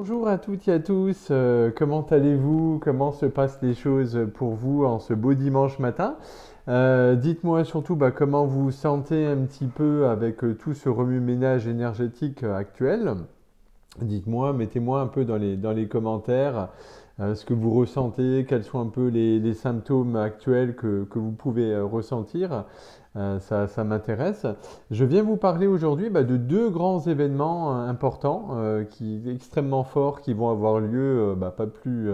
Bonjour à toutes et à tous, comment allez-vous? Comment se passent les choses pour vous en ce beau dimanche matin? Dites-moi surtout comment vous vous sentez un petit peu avec tout ce remue-ménage énergétique actuel. Dites-moi, mettez-moi un peu dans les commentaires ce que vous ressentez, quels sont un peu les symptômes actuels que vous pouvez ressentir. Ça m'intéresse. Je viens vous parler aujourd'hui de deux grands événements importants, extrêmement forts, qui vont avoir lieu pas plus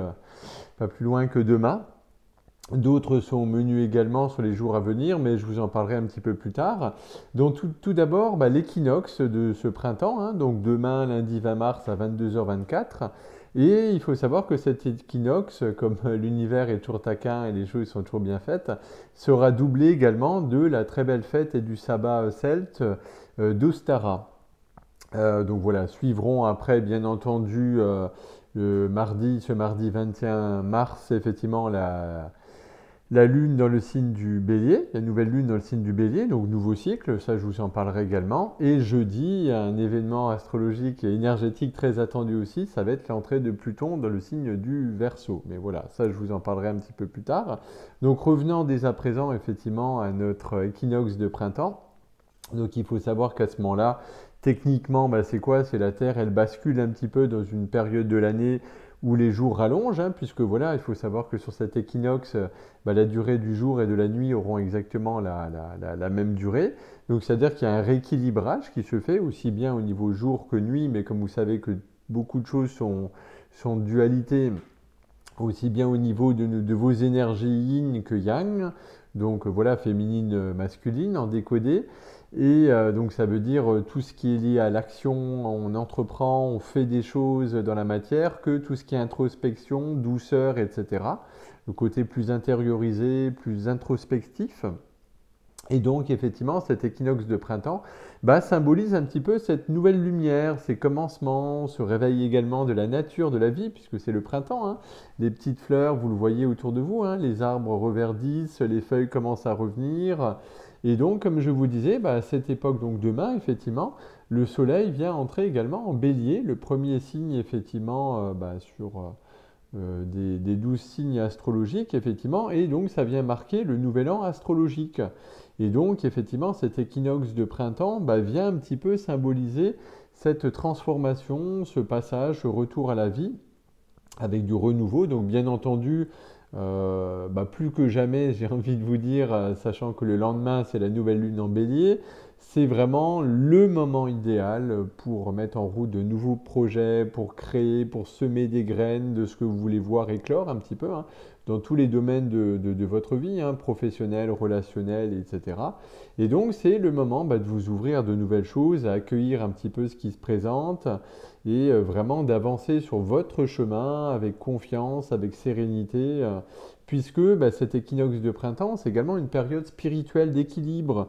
loin que demain. D'autres sont menus également sur les jours à venir, mais je vous en parlerai un petit peu plus tard. Donc tout d'abord, l'équinoxe de ce printemps, hein, donc demain, lundi 20 mars à 22h24. Et il faut savoir que cet équinoxe, comme l'univers est toujours taquin et les choses sont toujours bien faites, sera doublé également de la très belle fête et du sabbat celte d'Ostara. Donc voilà, suivront après, bien entendu, ce mardi 21 mars, effectivement, la lune dans le signe du bélier, la nouvelle lune dans le signe du bélier, donc nouveau cycle, ça je vous en parlerai également. Et jeudi, un événement astrologique et énergétique très attendu aussi, ça va être l'entrée de Pluton dans le signe du Verseau. Mais voilà, ça je vous en parlerai un petit peu plus tard. Donc revenons dès à présent effectivement à notre équinoxe de printemps. Donc il faut savoir qu'à ce moment-là, techniquement, c'est quoi? C'est la Terre, elle bascule un petit peu dans une période de l'année où les jours rallongent, hein, puisque voilà, il faut savoir que sur cet équinoxe, la durée du jour et de la nuit auront exactement la même durée. Donc c'est-à-dire qu'il y a un rééquilibrage qui se fait aussi bien au niveau jour que nuit, mais comme vous savez que beaucoup de choses sont dualité, aussi bien au niveau de vos énergies yin que yang. Donc voilà, féminine, masculine en décodé. Et donc ça veut dire tout ce qui est lié à l'action, on entreprend, on fait des choses dans la matière, que tout ce qui est introspection, douceur, etc. Le côté plus intériorisé, plus introspectif. Et donc, effectivement, cet équinoxe de printemps symbolise un petit peu cette nouvelle lumière, ces commencements, ce réveil également de la nature, de la vie, puisque c'est le printemps, hein. Les petites fleurs, vous le voyez autour de vous, hein, les arbres reverdissent, les feuilles commencent à revenir. Et donc, comme je vous disais, à cette époque, donc demain, effectivement, le soleil vient entrer également en bélier, le premier signe, effectivement, sur des 12 signes astrologiques, effectivement, et donc ça vient marquer le nouvel an astrologique. Et donc, effectivement, cet équinoxe de printemps vient un petit peu symboliser cette transformation, ce passage, ce retour à la vie, avec du renouveau. Donc, bien entendu, plus que jamais, j'ai envie de vous dire, sachant que le lendemain, c'est la nouvelle lune en bélier, c'est vraiment le moment idéal pour mettre en route de nouveaux projets, pour créer, pour semer des graines de ce que vous voulez voir éclore un petit peu, hein, dans tous les domaines de votre vie, hein, professionnelle, relationnelle, etc. Et donc, c'est le moment de vous ouvrir de nouvelles choses, à accueillir un petit peu ce qui se présente et vraiment d'avancer sur votre chemin avec confiance, avec sérénité, puisque cet équinoxe de printemps, c'est également une période spirituelle d'équilibre.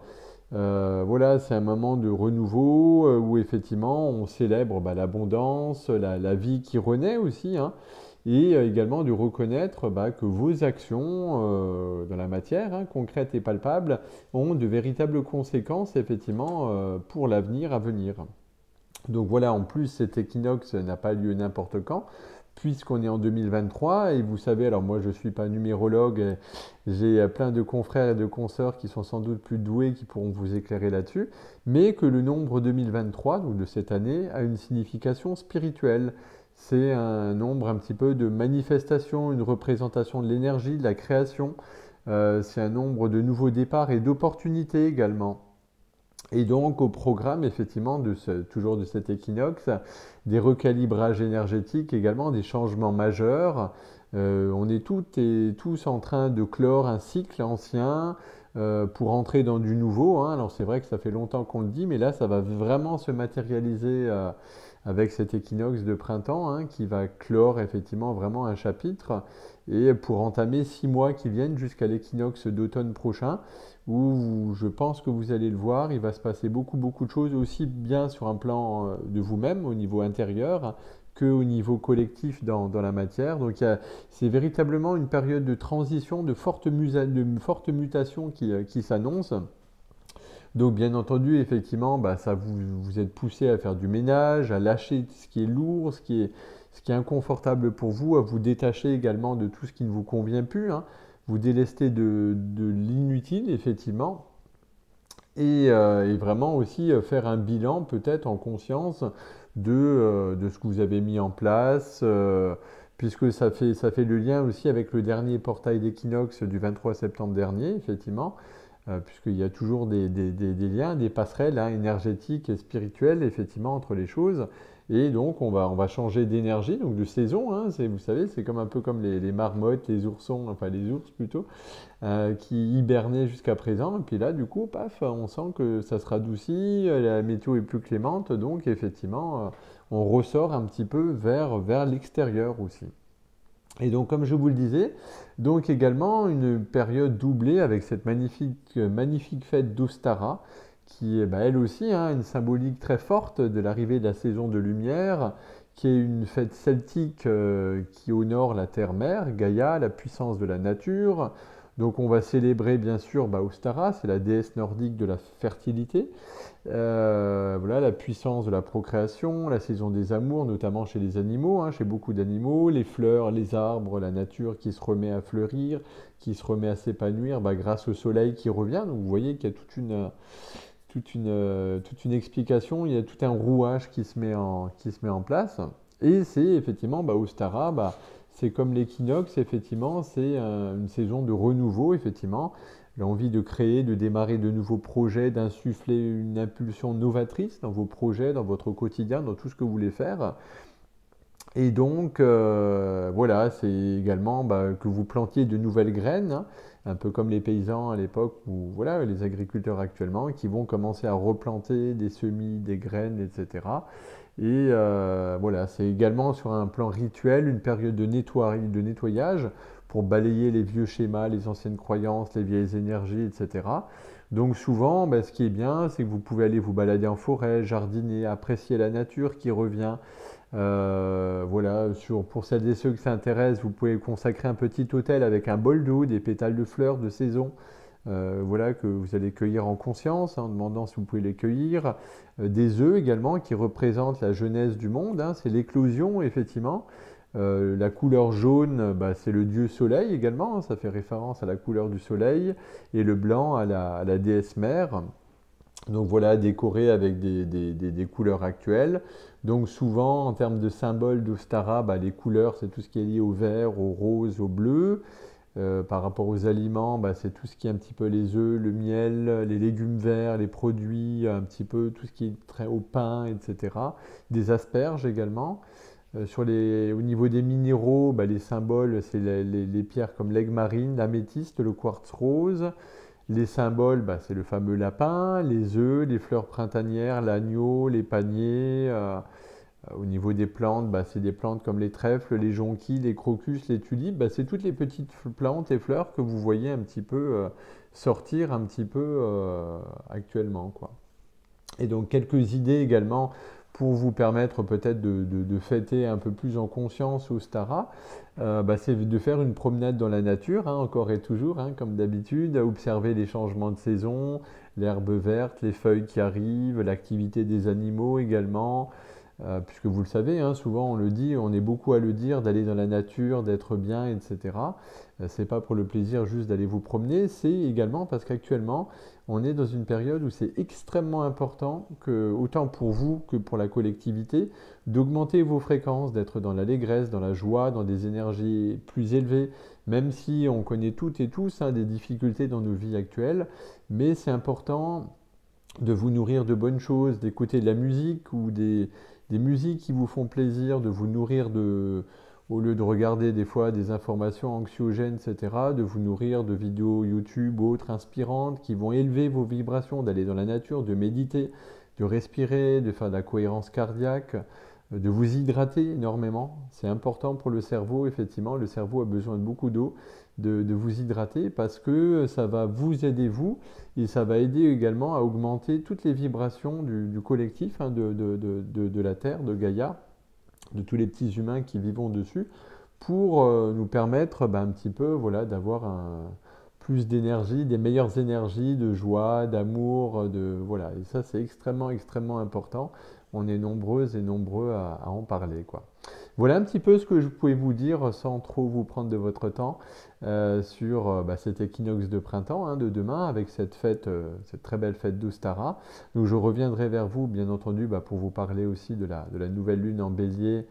Voilà, c'est un moment de renouveau où effectivement on célèbre l'abondance, la vie qui renaît aussi, hein, et également de reconnaître que vos actions dans la matière, hein, concrètes et palpables, ont de véritables conséquences effectivement pour l'avenir à venir. Donc voilà, en plus, cet équinoxe n'a pas lieu n'importe quand, puisqu'on est en 2023, et vous savez, alors moi je ne suis pas numérologue, et j'ai plein de confrères et de consoeurs qui sont sans doute plus doués, qui pourront vous éclairer là-dessus, mais que le nombre 2023, donc de cette année, a une signification spirituelle. C'est un nombre un petit peu de manifestation, une représentation de l'énergie, de la création. C'est un nombre de nouveaux départs et d'opportunités également. Et donc au programme effectivement toujours de cet équinoxe, des recalibrages énergétiques également, des changements majeurs. On est toutes et tous en train de clore un cycle ancien pour entrer dans du nouveau, hein. Alors c'est vrai que ça fait longtemps qu'on le dit, mais là ça va vraiment se matérialiser avec cet équinoxe de printemps, hein, qui va clore effectivement vraiment un chapitre et pour entamer 6 mois qui viennent jusqu'à l'équinoxe d'automne prochain où je pense que vous allez le voir, il va se passer beaucoup de choses, aussi bien sur un plan de vous-même, au niveau intérieur, qu'au niveau collectif dans la matière. Donc c'est véritablement une période de transition, de forte mutation qui s'annonce. Donc bien entendu, effectivement, ça vous êtes poussé à faire du ménage, à lâcher ce qui est lourd, ce qui est inconfortable pour vous, à vous détacher également de tout ce qui ne vous convient plus, hein, vous délester de l'inutile, effectivement, et vraiment aussi faire un bilan peut-être en conscience de ce que vous avez mis en place, puisque ça fait le lien aussi avec le dernier portail d'équinoxe du 23 septembre dernier, effectivement, puisqu'il y a toujours des liens, des passerelles hein, énergétiques et spirituelles, effectivement, entre les choses. Et donc, on va changer d'énergie, donc de saison. Hein, vous savez, c'est comme un peu comme les marmottes, les oursons, enfin les ours plutôt, qui hibernaient jusqu'à présent. Et puis là, du coup, paf, on sent que ça se radoucit, la météo est plus clémente, donc effectivement, on ressort un petit peu vers l'extérieur aussi. Et donc, comme je vous le disais, donc également une période doublée avec cette magnifique fête d'Ostara, qui est bah, elle aussi hein, une symbolique très forte de l'arrivée de la saison de lumière, qui est une fête celtique qui honore la terre-mère, Gaïa, la puissance de la nature. Donc on va célébrer bien sûr bah, Ostara, c'est la déesse nordique de la fertilité. Voilà, la puissance de la procréation, la saison des amours, notamment chez les animaux, hein, chez beaucoup d'animaux, les fleurs, les arbres, la nature qui se remet à fleurir, qui se remet à s'épanouir bah, grâce au soleil qui revient. Donc vous voyez qu'il y a toute une explication, il y a tout un rouage qui se met en place. Et c'est effectivement, bah, Ostara, bah, c'est comme l'équinoxe, effectivement, c'est une saison de renouveau, effectivement. L'envie de créer, de démarrer de nouveaux projets, d'insuffler une impulsion novatrice dans vos projets, dans votre quotidien, dans tout ce que vous voulez faire. Et donc, voilà, c'est également bah, que vous plantiez de nouvelles graines, hein, un peu comme les paysans à l'époque ou voilà, les agriculteurs actuellement, qui vont commencer à replanter des semis, des graines, etc. Et voilà, c'est également sur un plan rituel une période de nettoyage pour balayer les vieux schémas, les anciennes croyances, les vieilles énergies, etc. Donc souvent, bah, ce qui est bien, c'est que vous pouvez aller vous balader en forêt, jardiner, apprécier la nature qui revient. Voilà, pour celles et ceux que ça intéresse, vous pouvez consacrer un petit hôtel avec un bol d'eau, des pétales de fleurs de saison, voilà, que vous allez cueillir en conscience, hein, en demandant si vous pouvez les cueillir. Des œufs également qui représentent la jeunesse du monde, hein, c'est l'éclosion effectivement. La couleur jaune, bah, c'est le dieu soleil également, hein, ça fait référence à la couleur du soleil, et le blanc à la déesse mère. Donc voilà, décoré avec des couleurs actuelles. Donc souvent, en termes de symboles d'Ostara, bah, les couleurs, c'est tout ce qui est lié au vert, au rose, au bleu. Par rapport aux aliments, bah, c'est tout ce qui est un petit peu les œufs, le miel, les légumes verts, les produits, un petit peu tout ce qui est très au pain, etc. Des asperges également. Au niveau des minéraux, bah, les symboles, c'est les pierres comme l'aigle marine, l'améthyste, le quartz rose. Les symboles, bah, c'est le fameux lapin, les œufs, les fleurs printanières, l'agneau, les paniers. Au niveau des plantes, bah, c'est des plantes comme les trèfles, les jonquilles, les crocus, les tulipes. Bah, c'est toutes les petites plantes et fleurs que vous voyez un petit peu sortir un petit peu actuellement, quoi. Et donc quelques idées également pour vous permettre peut-être de fêter un peu plus en conscience au Stara, bah, c'est de faire une promenade dans la nature, hein, encore et toujours, hein, comme d'habitude, à observer les changements de saison, l'herbe verte, les feuilles qui arrivent, l'activité des animaux également. Puisque vous le savez, hein, souvent on le dit, on est beaucoup à le dire, d'aller dans la nature, d'être bien, etc. C'est pas pour le plaisir juste d'aller vous promener, c'est également parce qu'actuellement on est dans une période où c'est extrêmement important, que, autant pour vous que pour la collectivité, d'augmenter vos fréquences, d'être dans l'allégresse, dans la joie, dans des énergies plus élevées, même si on connaît toutes et tous hein, des difficultés dans nos vies actuelles, mais c'est important de vous nourrir de bonnes choses, d'écouter de la musique ou des musiques qui vous font plaisir, de vous nourrir au lieu de regarder des fois des informations anxiogènes, etc., de vous nourrir de vidéos YouTube ou autres inspirantes qui vont élever vos vibrations, d'aller dans la nature, de méditer, de respirer, de faire de la cohérence cardiaque, de vous hydrater énormément. C'est important pour le cerveau, effectivement. Le cerveau a besoin de beaucoup d'eau, de vous hydrater parce que ça va vous aider, vous, et ça va aider également à augmenter toutes les vibrations du collectif, hein, de la Terre, de Gaïa, de tous les petits humains qui vivent dessus, pour nous permettre bah, un petit peu voilà, d'avoir plus d'énergie, des meilleures énergies, de joie, d'amour, voilà. Et ça, c'est extrêmement, extrêmement important. On est nombreuses et nombreux à en parler, quoi. Voilà un petit peu ce que je pouvais vous dire sans trop vous prendre de votre temps sur cet équinoxe de printemps hein, de demain avec cette fête, cette très belle fête d'Ostara. Donc je reviendrai vers vous bien entendu pour vous parler aussi de la nouvelle lune en bélier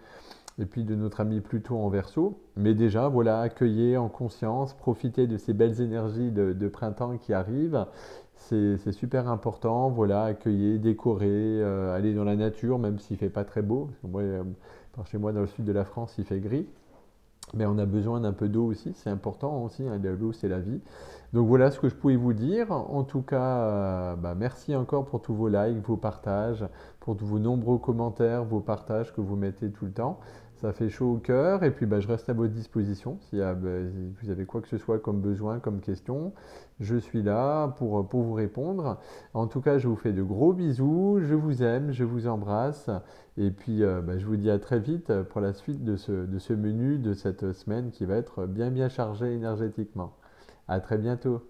et puis de notre ami Pluton en Verseau. Mais déjà, voilà, accueillez en conscience, profitez de ces belles énergies de printemps qui arrivent. C'est super important, voilà, accueillez, décorez, allez dans la nature, même s'il ne fait pas très beau. Parce que moi, par chez moi, dans le sud de la France, il fait gris. Mais on a besoin d'un peu d'eau aussi, c'est important aussi, hein, l'eau c'est la vie. Donc voilà ce que je pouvais vous dire. En tout cas, merci encore pour tous vos likes, vos partages, pour tous vos nombreux commentaires, vos partages que vous mettez tout le temps. Ça fait chaud au cœur et puis je reste à votre disposition si vous avez quoi que ce soit comme besoin, comme question. Je suis là pour vous répondre. En tout cas, je vous fais de gros bisous, je vous aime, je vous embrasse. Et puis, je vous dis à très vite pour la suite de ce menu de cette semaine qui va être bien chargé énergétiquement. À très bientôt.